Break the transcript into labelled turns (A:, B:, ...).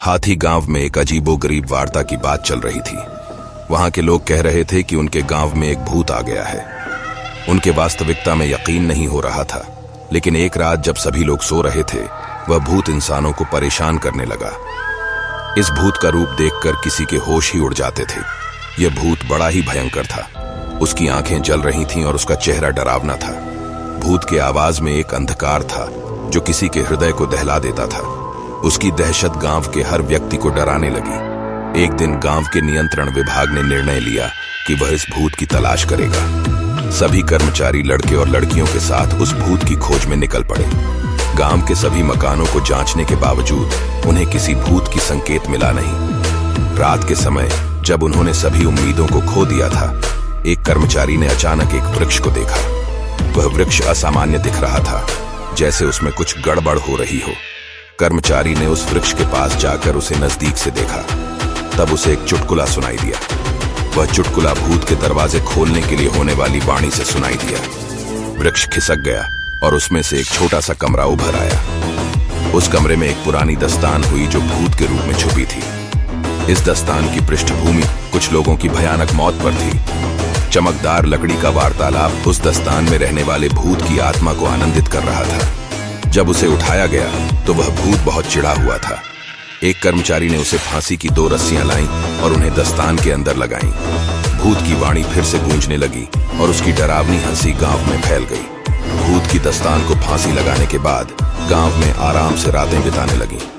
A: हाथी गांव में एक अजीबोगरीब वार्ता की बात चल रही थी। वहां के लोग कह रहे थे कि उनके गांव में एक भूत आ गया है। उनके वास्तविकता में यकीन नहीं हो रहा था, लेकिन एक रात जब सभी लोग सो रहे थे, वह भूत इंसानों को परेशान करने लगा। इस भूत का रूप देखकर किसी के होश ही उड़ जाते थे। यह भूत बड़ा ही भयंकर था। उसकी आंखें जल रही थीं और उसका चेहरा डरावना था। भूत के आवाज में एक अंधकार था जो किसी के हृदय को दहला देता था। उसकी दहशत गांव के हर व्यक्ति को डराने लगी। एक दिन गांव के नियंत्रण विभाग ने निर्णय लिया कि वह इस भूत की तलाश करेगा। सभी कर्मचारी लड़के और लड़कियों के साथ उस भूत की खोज में निकल पड़े। गांव के सभी मकानों को जांचने के बावजूद उन्हें किसी भूत की संकेत मिला नहीं। रात के समय जब उन्होंने सभी उम्मीदों को खो दिया था, एक कर्मचारी ने अचानक एक वृक्ष को देखा। वह वृक्ष असामान्य दिख रहा था, जैसे उसमें कुछ गड़बड़ हो रही हो। कर्मचारी ने उस वृक्ष के पास जाकर उसे नजदीक से देखा। तब उसे एक चुटकुला सुनाई दिया। वह चुटकुला भूत के दरवाजे खोलने के लिए होने वाली वाणी से सुनाई दिया। वृक्ष खिसक गया और उसमें से एक छोटा सा कमरा उभर आया। उस कमरे में एक पुरानी दस्तान हुई जो भूत के रूप में छुपी थी। इस दस्तान की पृष्ठभूमि कुछ लोगों की भयानक मौत पर थी। चमकदार लकड़ी का वार्तालाप उस दस्तान में रहने वाले भूत की आत्मा को आनंदित कर रहा था। जब उसे उठाया गया तो वह भूत बहुत चिढ़ा हुआ था। एक कर्मचारी ने उसे फांसी की 2 रस्सियां लाईं और उन्हें दस्तान के अंदर लगाईं। भूत की वाणी फिर से गूंजने लगी और उसकी डरावनी हंसी गांव में फैल गई। भूत की दस्तान को फांसी लगाने के बाद गांव में आराम से रातें बिताने लगीं।